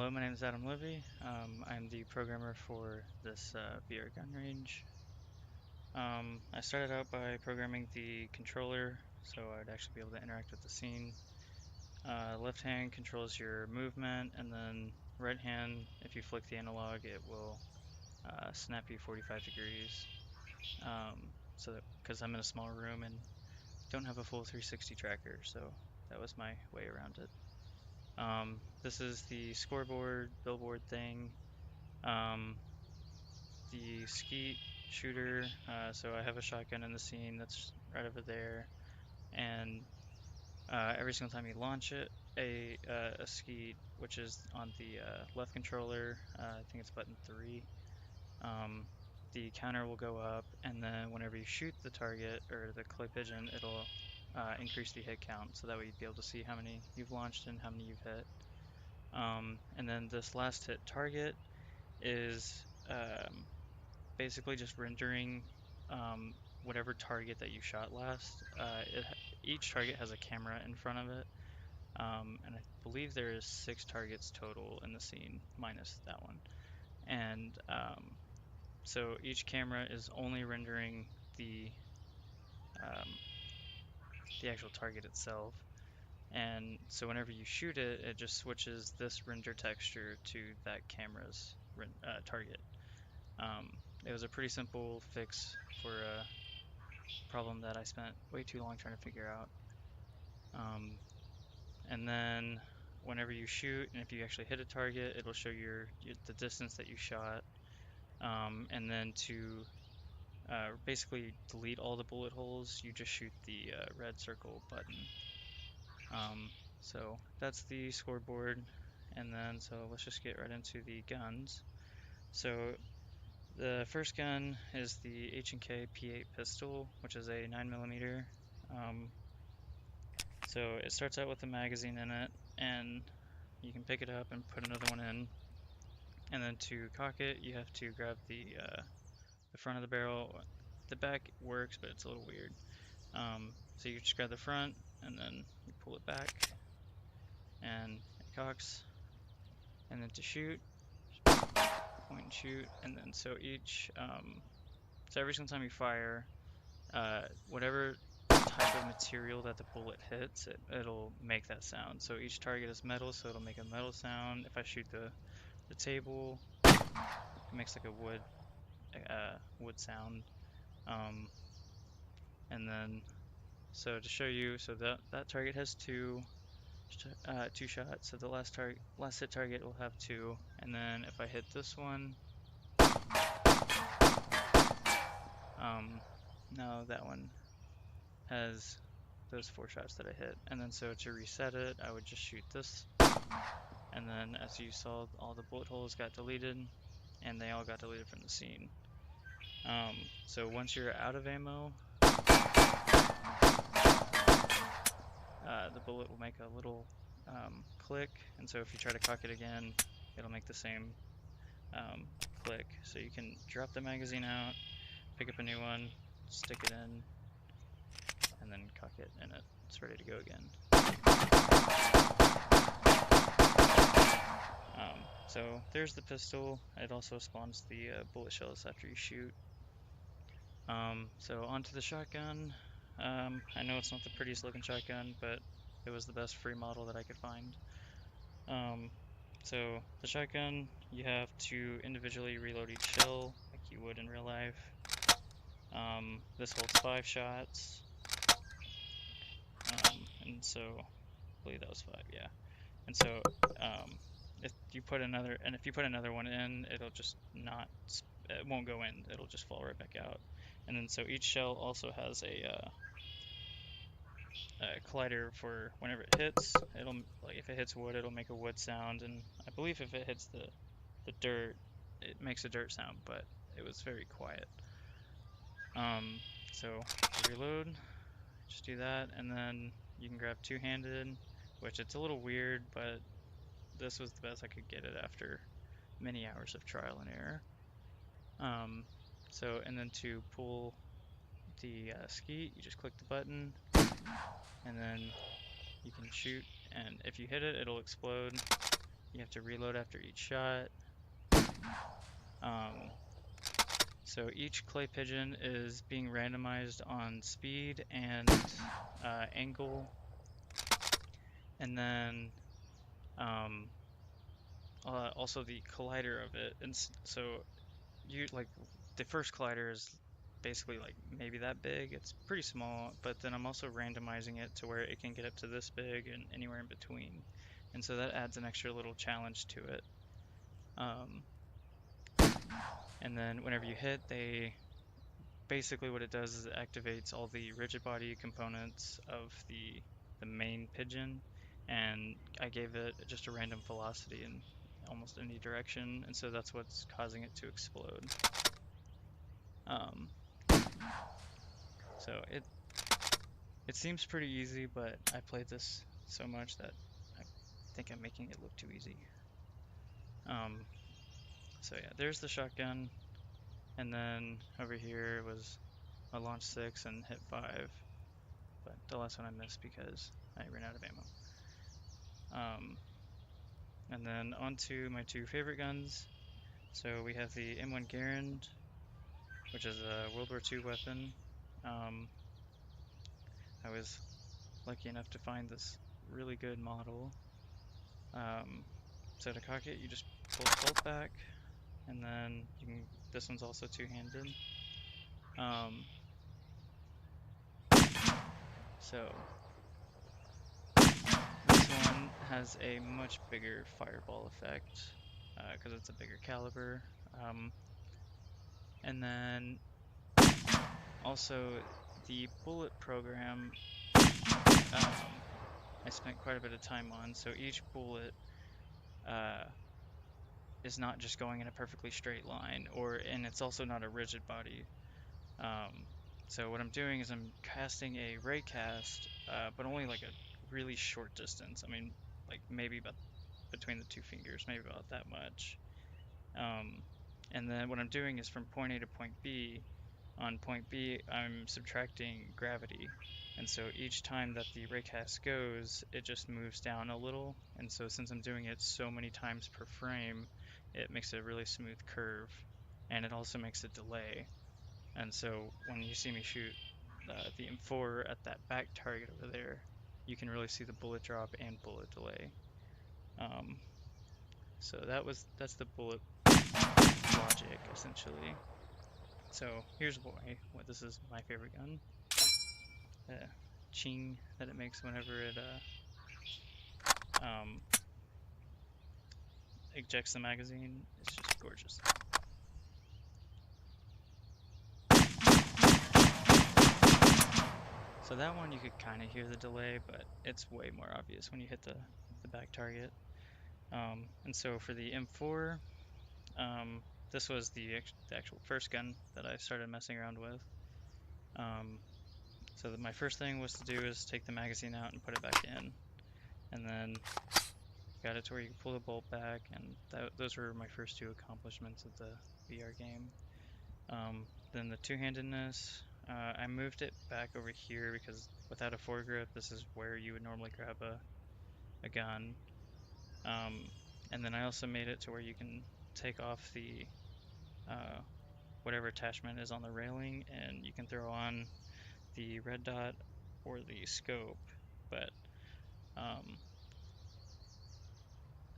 Hello, my name is Adam Livy. I'm the programmer for this VR gun range. I started out by programming the controller so I'd actually be able to interact with the scene. Left hand controls your movement, and then right hand, if you flick the analog, it will snap you 45 degrees. Because I'm in a small room and don't have a full 360 tracker, so that was my way around it. This is the scoreboard, billboard thing. The skeet shooter, so I have a shotgun in the scene that's right over there, and every single time you launch it, a skeet, which is on the left controller, I think it's button 3, the counter will go up, and then whenever you shoot the target or the clay pigeon, it'll increase the hit count, so that way you'd be able to see how many you've launched and how many you've hit. And then this last hit target is basically just rendering whatever target that you shot last. Each target has a camera in front of it, and I believe there is 6 targets total in the scene, minus that one. And so each camera is only rendering um, the actual target itself. And so whenever you shoot it, it just switches this render texture to that camera's target. It was a pretty simple fix for a problem that I spent way too long trying to figure out. And then whenever you shoot, and if you actually hit a target, it'll show the distance that you shot. And then to basically delete all the bullet holes, you just shoot the red circle button. So that's the scoreboard. And then, so let's just get right into the guns. So the first gun is the H&K P8 pistol, which is a 9mm. So it starts out with a magazine in it, and you can pick it up and put another one in. And then to cock it, you have to grab the front of the barrel. The back works, but it's a little weird. So you just grab the front, and then you pull it back, and it cocks. And then to shoot, point and shoot, and then so every single time you fire, whatever type of material that the bullet hits, it'll make that sound. So each target is metal, so it'll make a metal sound. If I shoot the table, it makes like a wood sound. And then, so to show you, so that target has two shots. So the last hit target will have 2, and then if I hit this one, now that one has those 4 shots that I hit. And then so to reset it, I would just shoot this, and then as you saw, all the bullet holes got deleted, and they all got deleted from the scene. So once you're out of ammo, the bullet will make a little click, and so if you try to cock it again, it'll make the same click. So you can drop the magazine out, pick up a new one, stick it in, and then cock it, and it's ready to go again. So there's the pistol. It also spawns the bullet shells after you shoot. So onto the shotgun. I know it's not the prettiest looking shotgun, but it was the best free model that I could find. So the shotgun, you have to individually reload each shell like you would in real life. This holds 5 shots. And so I believe that was 5, yeah. And so if you put another one in, it'll just not, it won't go in, it'll just fall right back out. And then so each shell also has a collider for whenever it hits. It'll, like, if it hits wood, it'll make a wood sound, and I believe if it hits the dirt, it makes a dirt sound, but it was very quiet. So to reload, just do that, and then you can grab two-handed, which it's a little weird, but this was the best I could get it after many hours of trial and error. So, and then to pull the skeet, you just click the button, and then you can shoot, and if you hit it, it'll explode, you have to reload after each shot. So each clay pigeon is being randomized on speed and angle, and then um, also the collider of it. And so you like the first collider is basically like maybe that big. It's pretty small, but then I'm also randomizing it to where it can get up to this big and anywhere in between. And so that adds an extra little challenge to it. Um, and then whenever you hit, basically what it does is it activates all the rigid body components of the main pigeon, and I gave it just a random velocity in almost any direction, and so that's what's causing it to explode. Um, so it seems pretty easy, but I played this so much that I think I'm making it look too easy. So yeah, there's the shotgun, and then over here was a launch 6 and hit 5, but the last one I missed because I ran out of ammo. And then on to my two favorite guns. So we have the M1 Garand, which is a World War II weapon. I was lucky enough to find this really good model. So to cock it, you just pull the bolt back, and then you can. This one's also two-handed. So this one has a much bigger fireball effect because it's a bigger caliber. And then also the bullet program I spent quite a bit of time on. So each bullet uh, is not just going in a perfectly straight line, and it's also not a rigid body. Um, so what I'm doing is I'm casting a ray cast, but only like a really short distance. I mean, like maybe about between the two fingers, maybe about that much. Um, and then what I'm doing is from point A to point B. On point B, I'm subtracting gravity. And so each time that the raycast goes, it just moves down a little. And so since I'm doing it so many times per frame, it makes a really smooth curve. And it also makes a delay. And so when you see me shoot the M4 at that back target over there, you can really see the bullet drop and bullet delay. So that's the bullet logic essentially. So here's why this is my favorite gun. The ching that it makes whenever it um, ejects the magazine is just gorgeous. So that one you could kind of hear the delay, but it's way more obvious when you hit the back target. And so for the M4, this was the actual first gun that I started messing around with. So my first thing was to do is take the magazine out and put it back in, and then got it to where you can pull the bolt back, and those were my first two accomplishments of the VR game. Then the two-handedness, I moved it back over here because without a foregrip, this is where you would normally grab a gun. And then I also made it to where you can take off the whatever attachment is on the railing, and you can throw on the red dot or the scope. But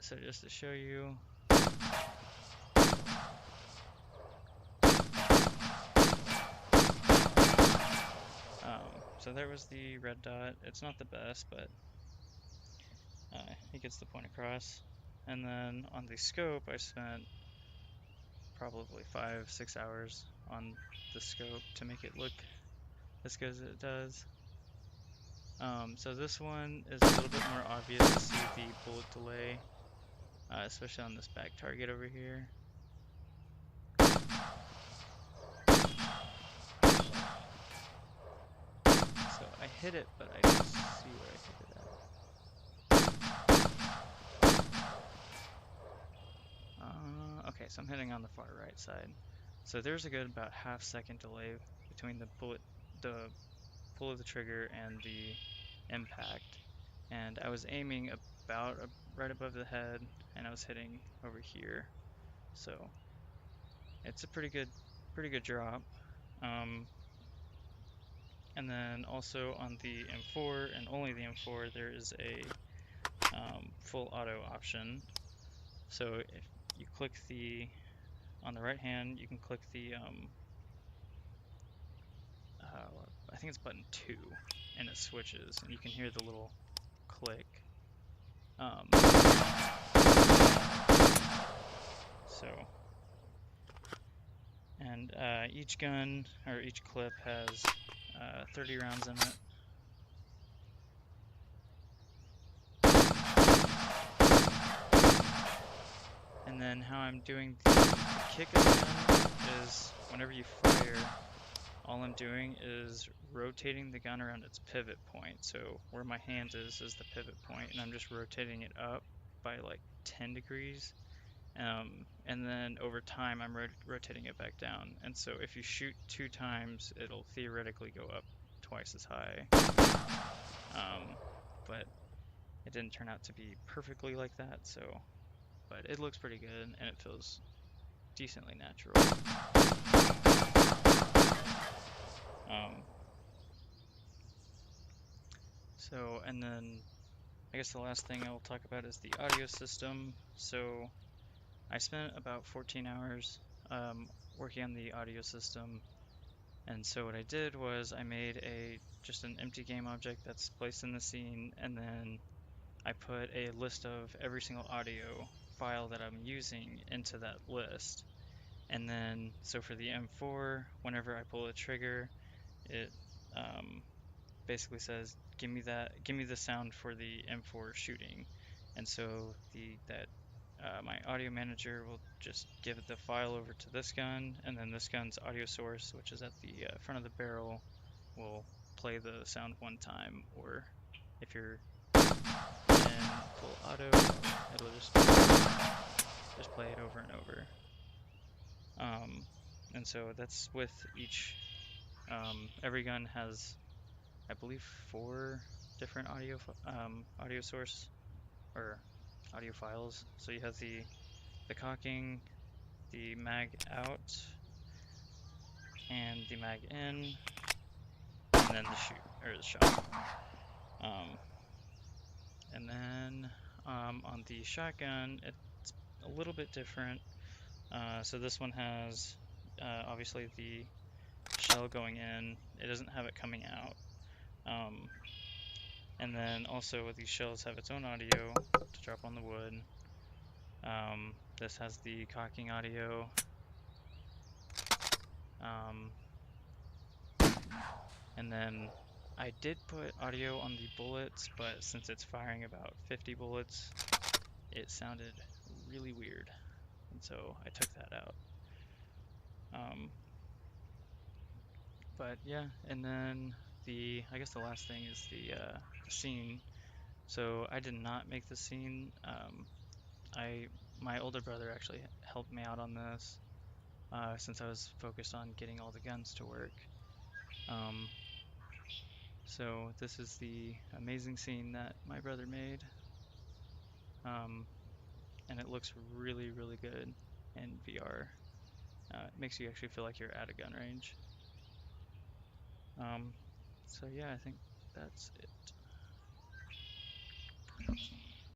so just to show you, so there was the red dot. It's not the best, but it gets the point across. And then on the scope, I spent probably 5-6 hours on the scope to make it look as good as it does. So this one is a little bit more obvious to see the bullet delay, especially on this back target over here. So I hit it, but I don't see where I hit it at. Okay, so I'm hitting on the far right side. So there's a good about half-second delay between the pull of the trigger and the impact. And I was aiming about right above the head, and I was hitting over here. So it's a pretty good drop. Um, and then also on the M4 and only the M4, there is a full auto option. So if you click on the right hand, you can click I think it's button 2, and it switches, and you can hear the little click. Um, so, and each gun, or each clip has 30 rounds in it. And then how I'm doing the kick of the gun is whenever you fire, all I'm doing is rotating the gun around its pivot point. So where my hand is the pivot point, and I'm just rotating it up by like 10 degrees. And then over time, I'm rotating it back down. And so if you shoot 2 times, it'll theoretically go up twice as high. But it didn't turn out to be perfectly like that, so, but it looks pretty good and it feels decently natural. And then I guess the last thing I will talk about is the audio system. So I spent about 14 hours working on the audio system. And so what I did was I made just an empty game object that's placed in the scene, and then I put a list of every single audio file that I'm using into that list. And then, so for the M4, whenever I pull a trigger, it basically says, give me the sound for the M4 shooting. And so my audio manager will just give the file over to this gun, and then this gun's audio source, which is at the front of the barrel, will play the sound 1 time, or if you're in full auto, it'll just play it over and over. And so that's with every gun has, I believe, 4 different audio source or audio files. So you have the cocking, the mag out, and the mag in, and then the shot. And then on the shotgun, it's a little bit different. So this one has obviously the shell going in. It doesn't have it coming out. And then also these shells have its own audio to drop on the wood. This has the cocking audio. And then I did put audio on the bullets, but since it's firing about 50 bullets, it sounded really weird. And so I took that out. But yeah, and then I guess the last thing is the scene. So I did not make the scene. My older brother actually helped me out on this, since I was focused on getting all the guns to work. So this is the amazing scene that my brother made, and it looks really, really good in VR. It makes you actually feel like you're at a gun range. So yeah, I think that's it.